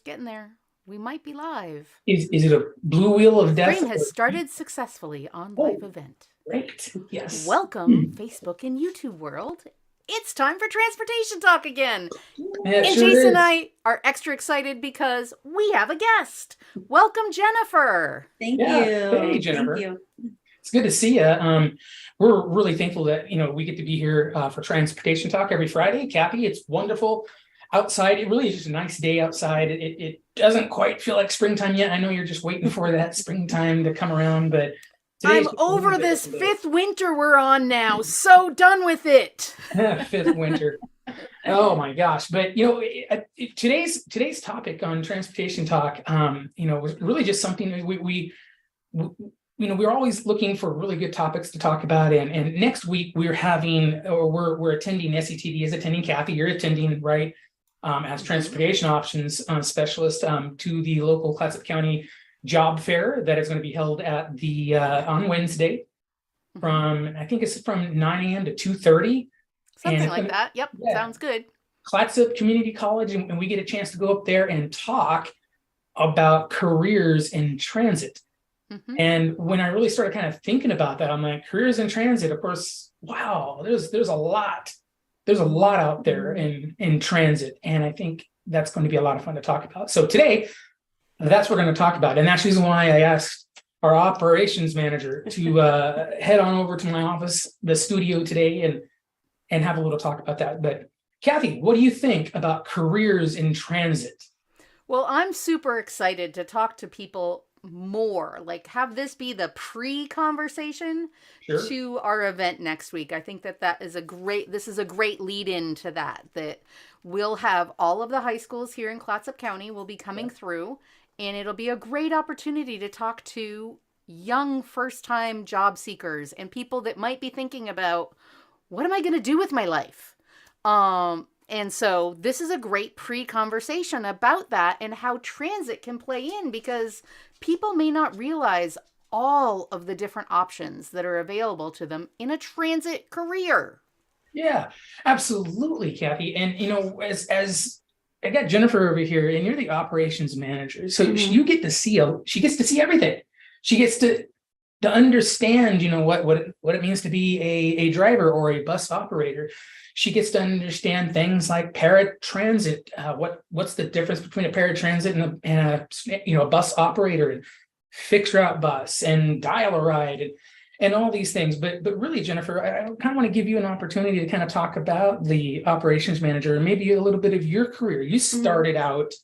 Getting there. We might be live. Is it a blue wheel of death? Stream has started successfully on live Oh, event. great. Yes. Welcome, Facebook and YouTube world. It's time for transportation talk again. Yeah, it And sure Jason and is. I are extra excited because we have a guest. Welcome, Jennifer. Thank Yeah. Hey, you. Thank Jennifer. you. It's good to see you. We're really thankful that we get to be here for transportation talk every Friday. Kathy, it's wonderful outside. It really is just a nice day outside. It doesn't quite feel like springtime yet. I know you're just waiting for that springtime to come around, but I'm today's just a over really this beautiful day. fifth winter we're on now. So done with it. Fifth winter. Oh my gosh! But today's topic on transportation talk, was really just something that we're always looking for really good topics to talk about. And next week we're attending. SETD is attending. Kathy, you're attending, right? As transportation options specialist to the local Clatsop County job fair that is going to be held at the on Wednesday from I think it's from 9 a.m. to 2:30. Something like that. Yep. Yeah. Sounds good. Clatsop Community College, and we get a chance to go up there and talk about careers in transit. And when I really started kind of thinking about that, I'm like, careers in transit, of course, wow, there's a lot out there in transit. And I think that's going to be a lot of fun to talk about. So today, that's what we're going to talk about. And that's the reason why I asked our operations manager to head on over to my office, the studio today, and have a little talk about that. But Kathy, what do you think about careers in transit? Well, I'm super excited to talk to people more, like have this be the pre-conversation Sure. to our event next week. I think this is a great lead in to that we'll have all of the high schools here in Clatsop County will be coming through, and it'll be a great opportunity to talk to young first-time job seekers and people that might be thinking about, what am I going to do with my life? And so this is a great pre-conversation about that and how transit can play in, because people may not realize all of the different options that are available to them in a transit career. Yeah, absolutely, Kathy. And as I got Jennifer over here, and you're the operations manager, so you get to see she gets to see everything. She gets to understand, what it means to be a driver or a bus operator. She gets to understand things like paratransit. What's the difference between a paratransit and a bus operator, and fixed route bus and dial-a-ride and all these things. But really, Jennifer, I kind of want to give you an opportunity to kind of talk about the operations manager and maybe a little bit of your career. You started out,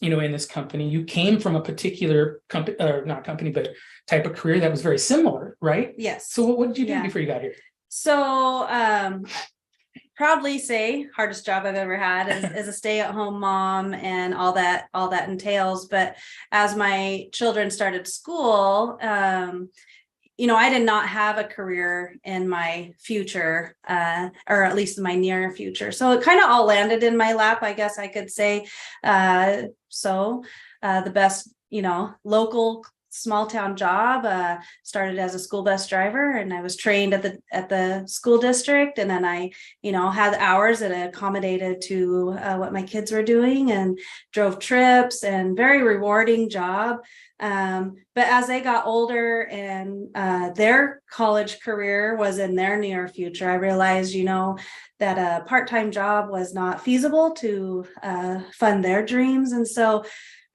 in this company. You came from a particular company, or not company, but type of career that was very similar, right? Yes. So what did you do before you got here? So proudly say hardest job I've ever had is a stay-at-home mom, and all that entails. But as my children started school, I did not have a career in my future, or at least in my near future. So it kind of all landed in my lap, I guess I could say. The best, local small town job, started as a school bus driver, and I was trained at the school district, and then I had hours that accommodated to what my kids were doing, and drove trips, and very rewarding job. But as they got older and their college career was in their near future, I realized that a part-time job was not feasible to fund their dreams. And so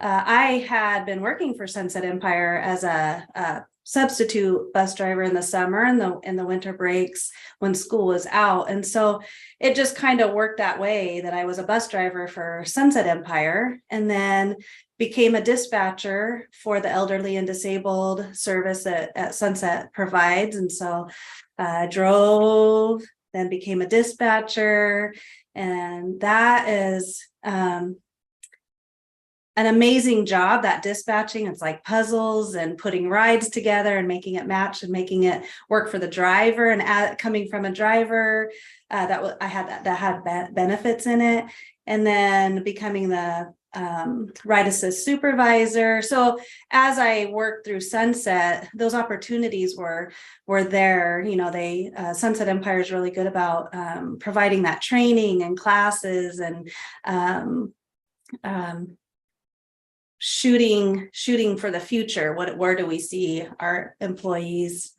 I had been working for Sunset Empire as a substitute bus driver in the summer and in the winter breaks when school was out. And so it just kind of worked that way, that I was a bus driver for Sunset Empire, and then became a dispatcher for the elderly and disabled service that Sunset provides. And so drove, then became a dispatcher, and that is an amazing job. That dispatching, it's like puzzles and putting rides together and making it match and making it work for the driver. And coming from a driver that had benefits in it, and then becoming the ride assist supervisor. So as I worked through Sunset, those opportunities were there. Sunset Empire is really good about providing that training and classes and um, shooting for the future. Where do we see our employees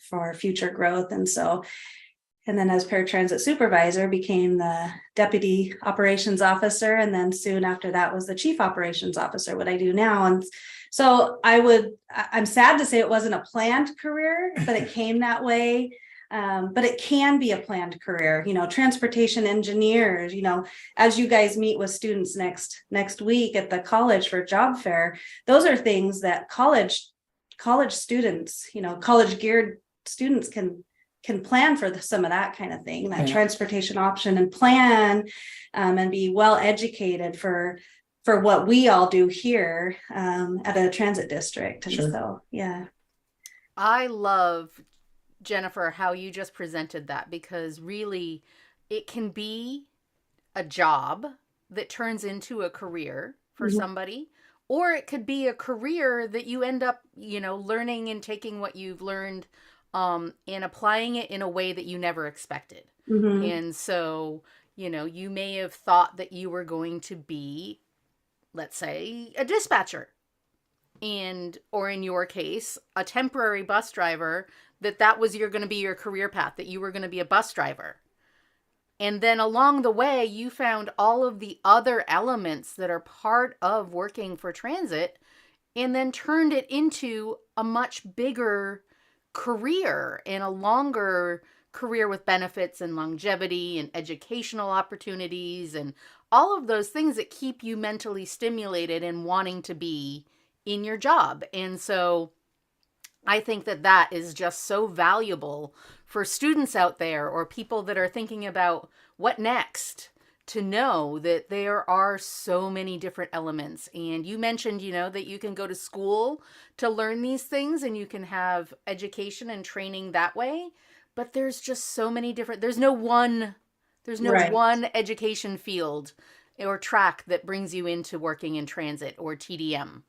for future growth? And then as paratransit supervisor, became the deputy operations officer, and then soon after that was the chief operations officer, what I do now. And so I'm sad to say it wasn't a planned career, but it came that way. But it can be a planned career, transportation engineers, as you guys meet with students next week at the college for job fair, those are things that college students, college geared students can plan for some of that kind of thing, that transportation option, and plan and be well educated for what we all do here at a transit district. And so, yeah. I love, Jennifer, how you just presented that, because really it can be a job that turns into a career for somebody, or it could be a career that you end up, learning and taking what you've learned and applying it in a way that you never expected. And so, you may have thought that you were going to be, let's say, a dispatcher, or in your case, a temporary bus driver, that was going to be your career path, that you were going to be a bus driver. And then along the way, you found all of the other elements that are part of working for transit, and then turned it into a much bigger career and a longer career with benefits and longevity and educational opportunities and all of those things that keep you mentally stimulated and wanting to be in your job. And so I think that is just so valuable for students out there, or people that are thinking about what next, to know that there are so many different elements. And you mentioned, that you can go to school to learn these things and you can have education and training that way. But there's just so many different, there's no one education field or track that brings you into working in transit or TDM.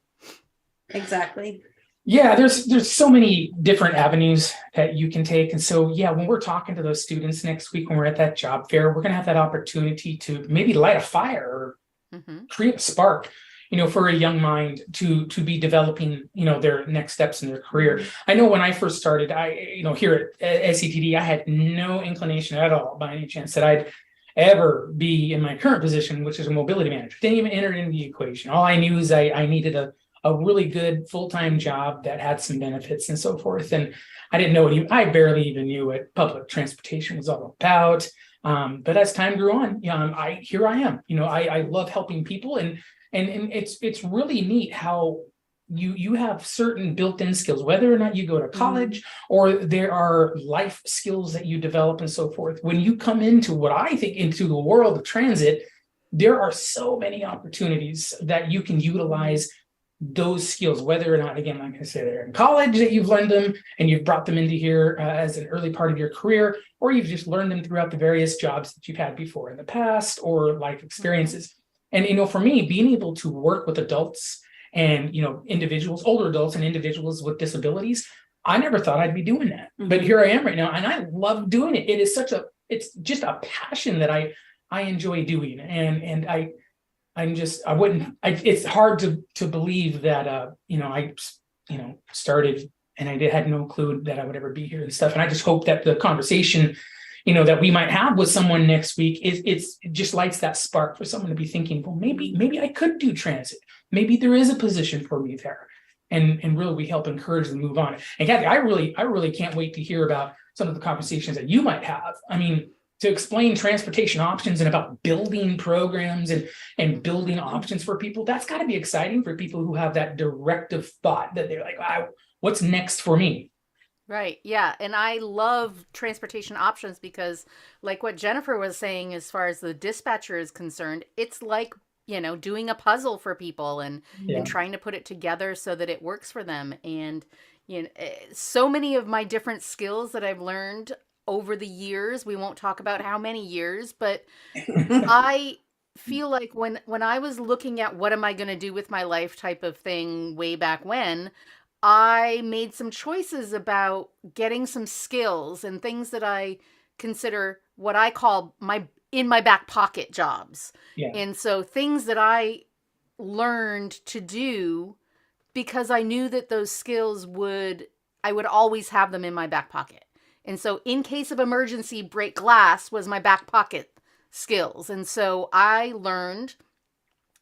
Exactly. Yeah, there's so many different avenues that you can take. And so, when we're talking to those students next week, when we're at that job fair, we're going to have that opportunity to maybe light a fire or create a spark, for a young mind to be developing, their next steps in their career. I know when I first started, here at SCTD, I had no inclination at all by any chance that I'd ever be in my current position, which is a mobility manager. Didn't even enter into the equation. All I knew is I needed a really good full-time job that had some benefits and so forth. And I didn't know I barely even knew what public transportation was all about. But as time grew on, here I am. I love helping people, and it's really neat how you have certain built-in skills, whether or not you go to college or there are life skills that you develop and so forth. When you come into into the world of transit, there are so many opportunities that you can utilize those skills, whether or not, again, like I said, they're in college, that you've learned them and you've brought them into here as an early part of your career, or you've just learned them throughout the various jobs that you've had before in the past or life experiences. And, for me, being able to work with adults and, individuals, older adults and individuals with disabilities, I never thought I'd be doing that. But here I am right now, and I love doing it. It's just a passion that I enjoy doing. And it's hard to believe that, I started and I had no clue that I would ever be here and stuff. And I just hope that the conversation, that we might have with someone next week, it just lights that spark for someone to be thinking, well, maybe I could do transit. Maybe there is a position for me there. And really we help encourage them to move on. And Kathy, I really can't wait to hear about some of the conversations that you might have. I mean, to explain transportation options and about building programs and building options for people, that's got to be exciting for people who have that directive thought that they're like, wow, what's next for me? Right. Yeah. And I love transportation options because, like what Jennifer was saying, as far as the dispatcher is concerned, it's like, doing a puzzle for people and trying to put it together so that it works for them. And, so many of my different skills that I've learned over the years, we won't talk about how many years, but I feel like when I was looking at what am I going to do with my life type of thing way back when, I made some choices about getting some skills and things that I consider what I call my in my back pocket jobs. Yeah. And so things that I learned to do because I knew that those skills I would always have them in my back pocket. And so in case of emergency, break glass was my back pocket skills. And so I learned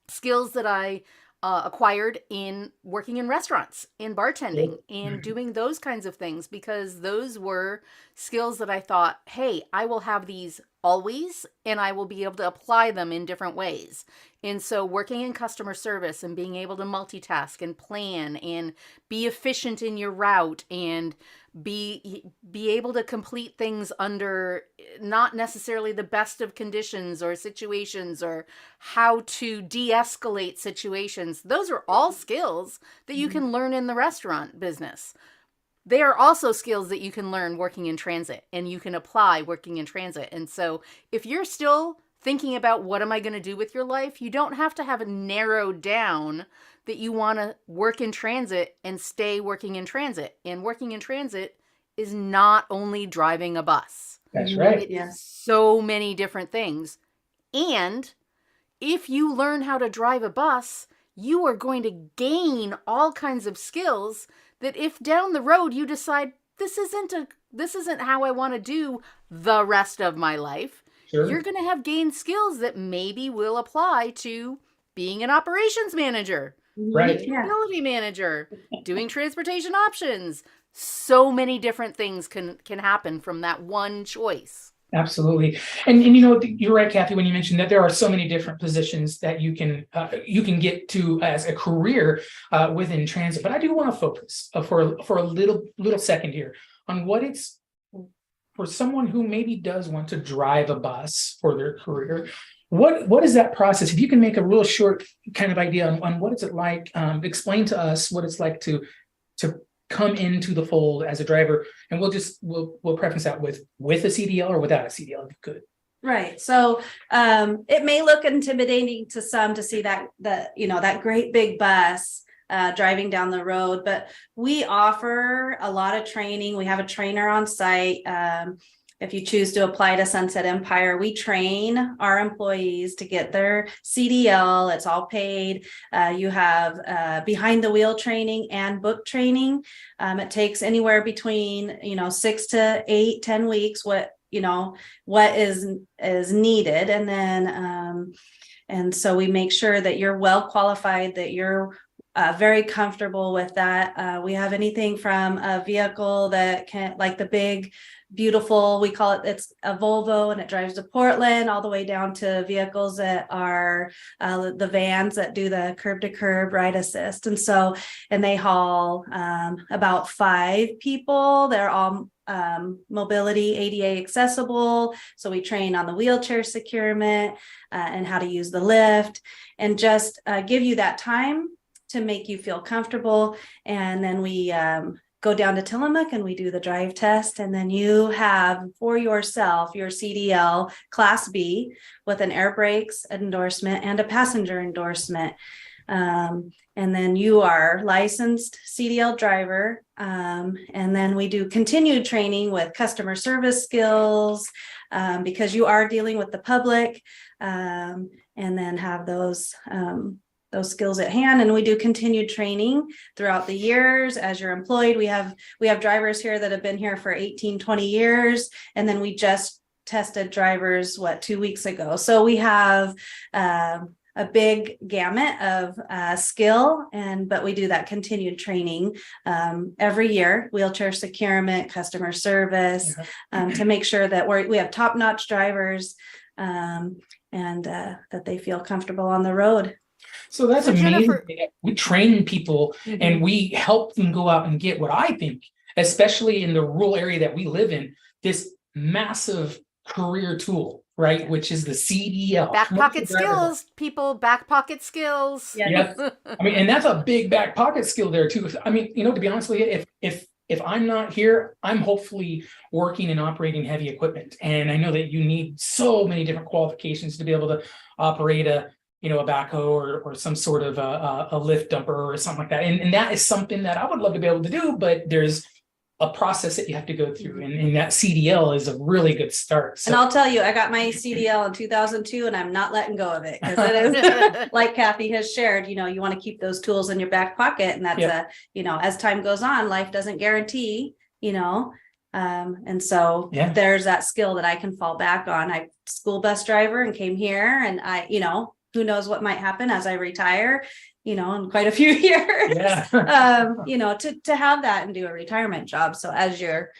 skills that I acquired in working in restaurants, in bartending, and doing those kinds of things, because those were skills that I thought, hey, I will have these always, and I will be able to apply them in different ways. And so working in customer service and being able to multitask and plan and be efficient in your route and be able to complete things under not necessarily the best of conditions or situations, or how to de-escalate situations. Those are all skills that you can learn in the restaurant business. They are also skills that you can learn working in transit, and you can apply working in transit. And so if you're still thinking about what am I going to do with your life, you don't have to have it narrowed down that you want to work in transit and stay working in transit. And working in transit is not only driving a bus. That's right. It's so many different things. And if you learn how to drive a bus, you are going to gain all kinds of skills that if down the road you decide this isn't how I want to do the rest of my life, Sure. you're going to have gained skills that maybe will apply to being an operations manager, Right. capability manager, doing transportation options. So many different things can happen from that one choice. Absolutely. And you're right, Kathy, when you mentioned that there are so many different positions that you can get to as a career within transit. But I do want to focus for a little second here on what it's for someone who maybe does want to drive a bus for their career. What is that process? If you can make a real short kind of idea on what is it like, explain to us what it's like to come into the fold as a driver, and we'll preface that with a CDL or without a CDL, if you could. Right. So it may look intimidating to some to see that great big bus driving down the road, but we offer a lot of training. We have a trainer on site. If you choose to apply to Sunset Empire, we train our employees to get their CDL. It's all paid. You have behind the wheel training and book training. It takes anywhere between 6 to 8, 10 weeks. What is needed, and then and so we make sure that you're well qualified, that you're very comfortable with that. We have anything from a vehicle that can, like the big, beautiful, we call it's a Volvo, and it drives to Portland, all the way down to vehicles that are the vans that do the curb to curb ride assist. And they haul about 5 people. They're all mobility ADA accessible. So we train on the wheelchair securement and how to use the lift, and just give you that time to make you feel comfortable. And then we go down to Tillamook and we do the drive test. And then you have for yourself your CDL Class B with an air brakes endorsement and a passenger endorsement. And then you are licensed CDL driver. And then we do continued training with customer service skills because you are dealing with the public, and then have those skills at hand. And we do continued training throughout the years as you're employed. We have drivers here that have been here for 18, 20 years. And then we just tested drivers 2 weeks ago. So we have a big gamut of skill, but we do that continued training every year, wheelchair securement, customer service, to make sure that we have top-notch drivers, and that they feel comfortable on the road. So that's So amazing. Jennifer- We train people and we help them go out and get what I think, especially in the rural area that we live in, this massive career tool, right? Which is the CDL. Back pocket Commercial driver's skills, people, back pocket skills. Yeah. I mean, and that's a big back pocket skill there too. I mean, to be honest with you, if I'm not here, I'm hopefully working and operating heavy equipment. And I know that you need so many different qualifications to be able to operate a backhoe or some sort of a lift dumper or something like that. And that is something that I would love to be able to do, but there's a process that you have to go through, and that CDL is a really good start. So And I'll tell you, I got my CDL in 2002 and I'm not letting go of it because it is like Kathy has shared, you want to keep those tools in your back pocket. And that's as time goes on, life doesn't guarantee, and so there's that skill that I can fall back on. I school bus driver and came here, and who knows what might happen as I retire, in quite a few years, to have that and do a retirement job. So as you're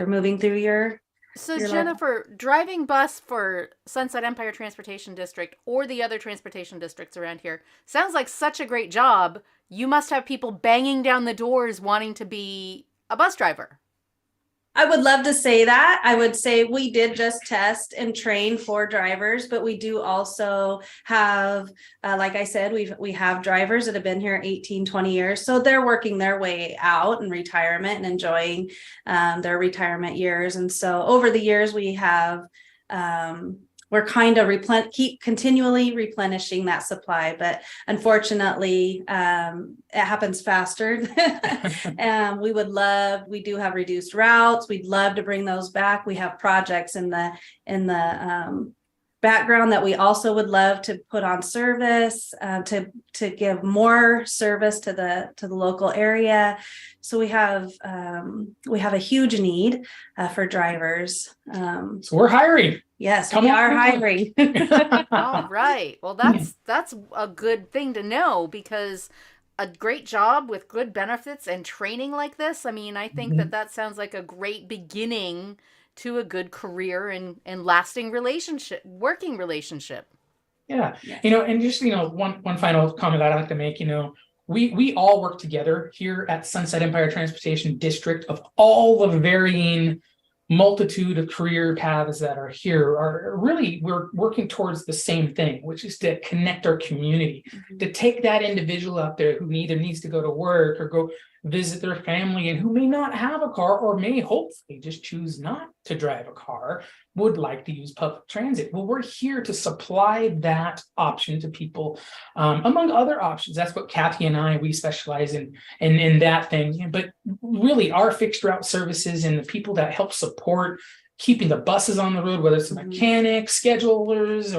moving through your Jennifer, driving bus for Sunset Empire Transportation District or the other transportation districts around here sounds like such a great job. You must have people banging down the doors wanting to be a bus driver. I would love to say that. I would say we did just test and train for drivers, but we do also have, like I said, we have drivers that have been here 18, 20 years. So they're working their way out in retirement and enjoying their retirement years. And so over the years, we have, we're kind of keep continually replenishing that supply, but unfortunately, it happens faster. And we do have reduced routes. We'd love to bring those back. We have projects in the background that we also would love to put on service, to give more service to the local area. So we have a huge need for drivers. So we're hiring. Yes, we are hiring. All right. Well, that's a good thing to know, because a great job with good benefits and training like this, I mean, I think that sounds like a great beginning to a good career and lasting working relationship. Yeah. And just, one final comment I'd like to make, we all work together here at Sunset Empire Transportation District. Of all the varying multitude of career paths that are here, we're working towards the same thing, which is to connect our community, to take that individual out there who either needs to go to work or go visit their family, and who may not have a car, or may hopefully just choose not to drive a car, would like to use public transit. Well, we're here to supply that option to people, among other options. That's what Kathy and we specialize in that thing. But really, our fixed route services and the people that help support keeping the buses on the road, whether it's mechanics, schedulers,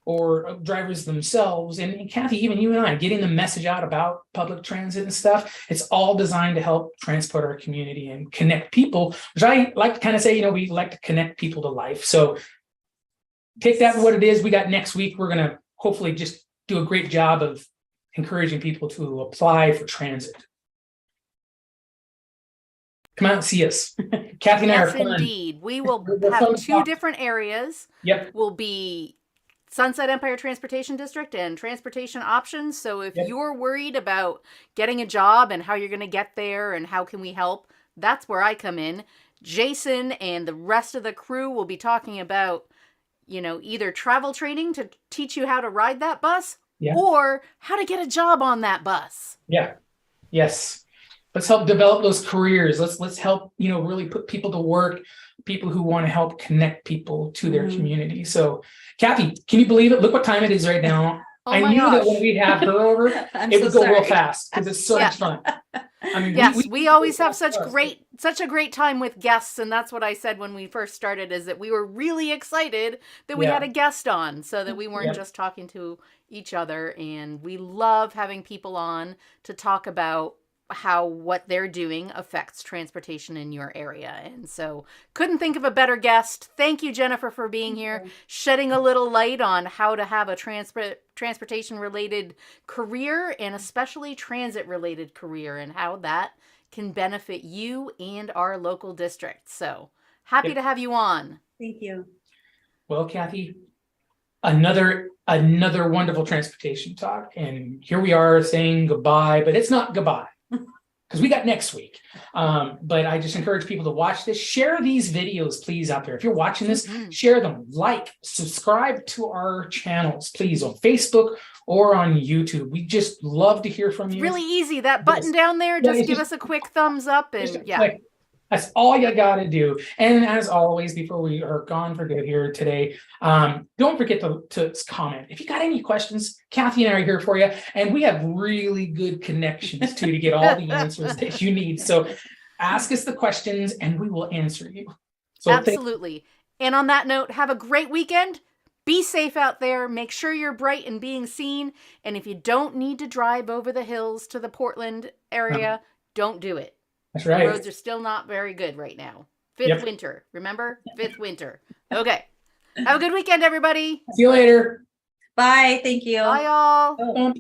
or drivers themselves, and Kathy, even you and I, getting the message out about public transit and stuff, it's all designed to help transport our community and connect people, which I like to kind of say, we like to connect people to life. So take that for what it is. We got next week, we're going to hopefully just do a great job of encouraging people to apply for transit. Come out and see us. Kathy and I are fun. Yes, indeed. We will have two different areas. Yep. Will be Sunset Empire Transportation District and transportation options. So if you're worried about getting a job and how you're going to get there and how can we help, that's where I come in. Jason and the rest of the crew will be talking about, either travel training to teach you how to ride that bus or how to get a job on that bus. Yeah. Yes. Let's help develop those careers. Let's help, really put people to work, people who want to help connect people to their community. So Kathy, can you believe it? Look what time it is right now. I knew that when we'd have her over, it would go real fast because it's so much fun. I mean, we always have such a great time with guests. And that's what I said when we first started, is that we were really excited that we had a guest on, so that we weren't just talking to each other. And we love having people on to talk about how what they're doing affects transportation in your area. And so couldn't think of a better guest. Thank you, Jennifer, for being here, shedding a little light on how to have a transportation related career, and especially transit related career, and how that can benefit you and our local district. So happy to have you on. Thank you. Well, Kathy, another wonderful transportation talk. And here we are saying goodbye, but it's not goodbye, because we got next week. But I just encourage people to watch this. Share these videos, please, out there. If you're watching this, share them, subscribe to our channels, please, on Facebook or on YouTube. We just love to hear from you. It's really easy. That button down there, just give us a quick thumbs up, and that's all you got to do. And as always, before we are gone for good here today, don't forget to comment. If you got any questions, Kathy and I are here for you. And we have really good connections to get all the answers that you need. So Ask us the questions and we will answer you. So Absolutely. And on that note, have a great weekend. Be safe out there. Make sure you're bright and being seen. And if you don't need to drive over the hills to the Portland area, don't do it. that's The right. roads are still not very good right now. Fifth winter. Remember? Fifth winter. Okay. Have a good weekend, everybody. See you later. Bye. Thank you. Bye, y'all. Um,